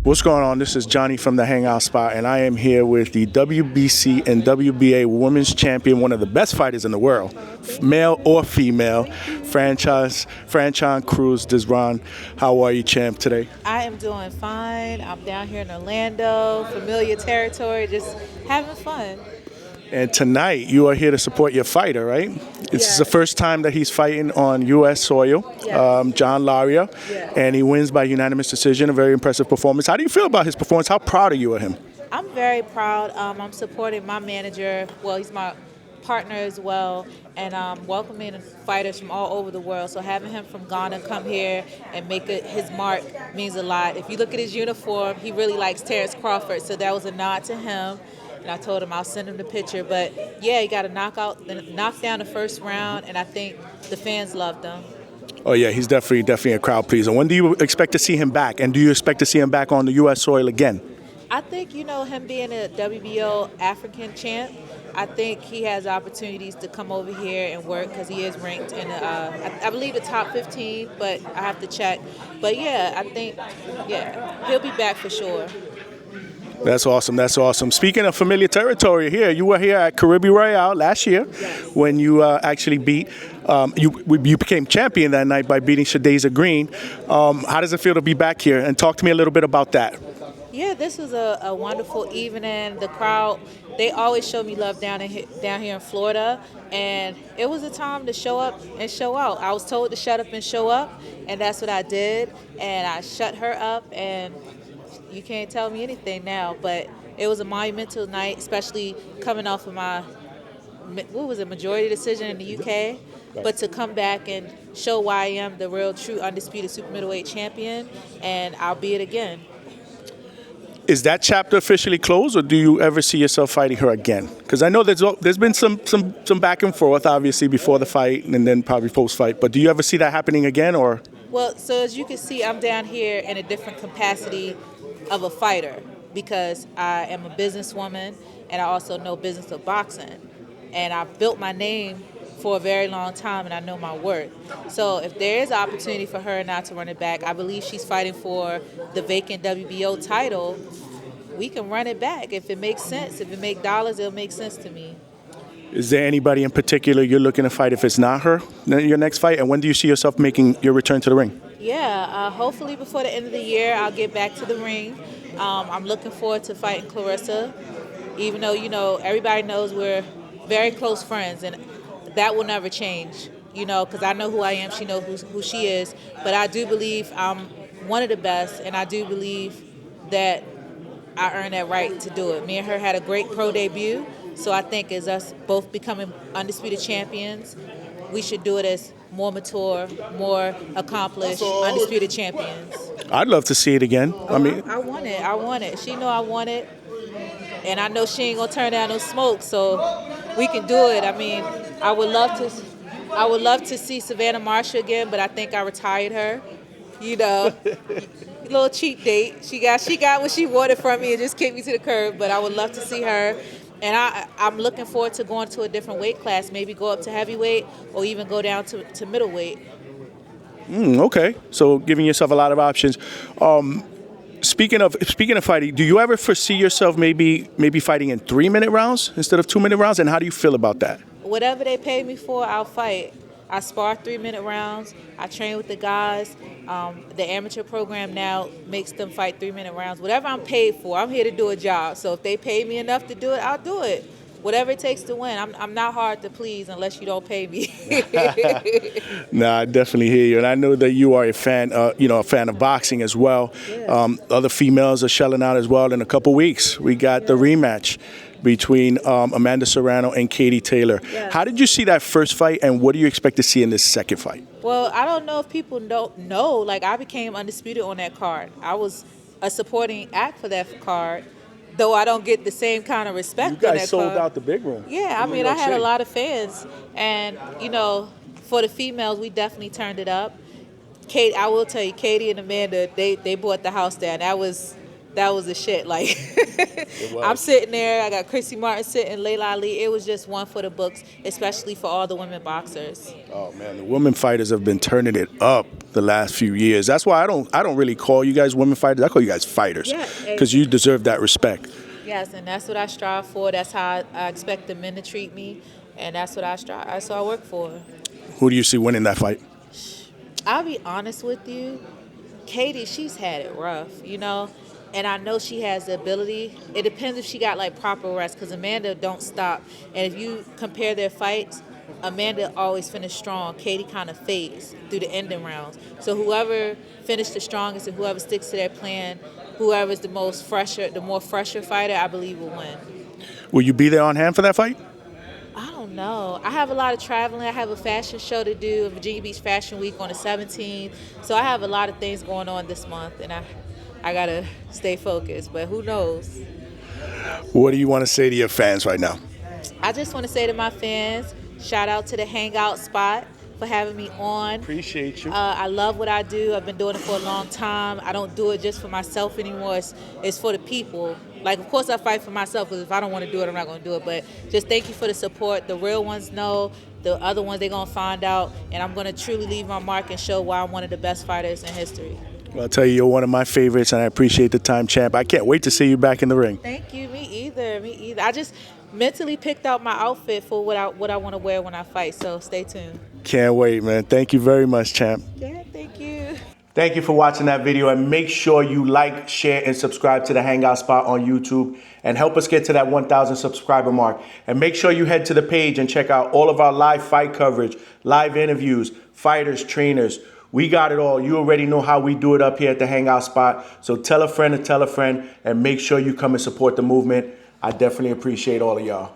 What's going on? This is Johnny from the Hangout Spot, and I am here with the WBC and WBA Women's Champion, one of the best fighters in the world, male or female, Franchon Crews-Dezurn. How are you, champ, today? I am doing fine. I'm down here in Orlando, familiar territory, just having fun. And tonight, you are here to support your fighter, right? This is the first time that he's fighting on U.S. soil, John Laria, and he wins by unanimous decision, a very impressive performance. How do you feel about his performance? How proud are you of him? I'm very proud. I'm supporting my manager. Well, he's my partner as well, and welcoming fighters from all over the world. So having him from Ghana come here and make his mark means a lot. If you look at his uniform, he really likes Terrence Crawford, so that was a nod to him. And I told him I'll send him the picture. But, yeah, he got a knock down the first round, and I think the fans loved him. Oh, yeah, he's definitely a crowd pleaser. When do you expect to see him back? And do you expect to see him back on the U.S. soil again? I think, him being a WBO African champ, I think he has opportunities to come over here and work because he is ranked in, I believe, the top 15, but I have to check. But, yeah, I think, he'll be back for sure. That's awesome. Speaking of familiar territory here, you were here at Caribbean Royale last year when you actually beat, you became champion that night by beating Deezurns. How does it feel to be back here? And talk to me a little bit about that. Yeah, this was a wonderful evening. The crowd, they always show me love down here in Florida, and it was a time to show up and show out. I was told to shut up and show up, and that's what I did, and I shut her up, and you can't tell me anything now, but it was a monumental night, especially coming off of my, majority decision in the UK. But to come back and show why I am the real, true, undisputed super middleweight champion, and I'll be it again. Is that chapter officially closed, or do you ever see yourself fighting her again? Because I know there's been some back and forth, obviously, before the fight and then probably post-fight. But do you ever see that happening again, or? Well, so as you can see, I'm down here in a different capacity of a fighter because I am a businesswoman and I also know business of boxing. And I built my name for a very long time and I know my worth. So if there is an opportunity for her not to run it back, I believe she's fighting for the vacant WBO title. We can run it back if it makes sense. If it makes dollars, it'll make sense to me. Is there anybody in particular you're looking to fight if it's not her, your next fight? And when do you see yourself making your return to the ring? Yeah, hopefully before the end of the year, I'll get back to the ring. I'm looking forward to fighting Claressa, even though, everybody knows we're very close friends, and that will never change, because I know who I am, she knows who she is. But I do believe I'm one of the best, and I do believe that I earned that right to do it. Me and her had a great pro debut, so I think as us both becoming undisputed champions, we should do it as more mature, more accomplished, undisputed champions. I'd love to see it again. I want it. She know I want it, and I know she ain't gonna turn down no smoke, so we can do it. I would love to see Savannah Marshall again, but I think I retired her. Little cheap date. She got what she wanted from me and just kicked me to the curb. But I would love to see her. And I'm looking forward to going to a different weight class, maybe go up to heavyweight or even go down to middleweight. Okay, so giving yourself a lot of options. Speaking of fighting, do you ever foresee yourself maybe fighting in 3-minute rounds instead of 2-minute rounds? And how do you feel about that? Whatever they pay me for, I'll fight. I spar 3-minute rounds. I train with the guys. The amateur program now makes them fight 3-minute rounds. Whatever I'm paid for, I'm here to do a job. So if they pay me enough to do it, I'll do it. Whatever it takes to win. I'm not hard to please unless you don't pay me. Nah, I definitely hear you, and I know that you are a fan, a fan of boxing as well. Yeah. Other females are shelling out as well. In a couple weeks, we got the rematch between Amanda Serrano and Katie Taylor. Yeah. How did you see that first fight, and what do you expect to see in this second fight? Well, I don't know if people don't know. I became undisputed on that card. I was a supporting act for that card, though I don't get the same kind of respect. You guys on that sold card. out the big room. Yeah, I had a lot of fans, and for the females, we definitely turned it up. Kate, I will tell you, Katie and Amanda, they bought the house down. That was the shit. I'm sitting there. I got Chrissy Martin sitting, Layla Ali. It was just one for the books, especially for all the women boxers. Oh man, the women fighters have been turning it up the last few years. That's why I don't really call you guys women fighters. I call you guys fighters because you deserve that respect. Yes, and that's what I strive for. That's how I expect the men to treat me, and that's what I strive. That's what I work for. Who do you see winning that fight? I'll be honest with you, Katie. She's had it rough, you know, and I know she has the ability. It depends if she got like proper rest, because Amanda don't stop. And if you compare their fights, Amanda always finished strong. Katie kind of fades through the ending rounds. So whoever finished the strongest and whoever sticks to their plan, whoever's the more fresher fighter, I believe will win. Will you be there on hand for that fight? I don't know. I have a lot of traveling. I have a fashion show to do, Virginia Beach Fashion Week on the 17th. So I have a lot of things going on this month, and I gotta stay focused. But who knows? What do you want to say to your fans right now? I just want to say to my fans, shout out to the Hangout Spot for having me on. Appreciate you. I love what I do. I've been doing it for a long time. I don't do it just for myself anymore. It's for the people. Like, of course, I fight for myself, because if I don't want to do it, I'm not going to do it. But just thank you for the support. The real ones know. The other ones, they're going to find out. And I'm going to truly leave my mark and show why I'm one of the best fighters in history. Well, I'll tell you, you're one of my favorites, and I appreciate the time, champ. I can't wait to see you back in the ring. Thank you. Me either. I just mentally picked out my outfit for what I want to wear when I fight. So stay tuned. Can't wait, man. Thank you very much, champ. Yeah, thank you. Thank you for watching that video, and make sure you like, share, and subscribe to the Hangout Spot on YouTube and help us get to that 1,000 subscriber mark. And make sure you head to the page and check out all of our live fight coverage, live interviews, fighters, trainers. We got it all. You already know how we do it up here at the Hangout Spot. So tell a friend to tell a friend, and make sure you come and support the movement. I definitely appreciate all of y'all.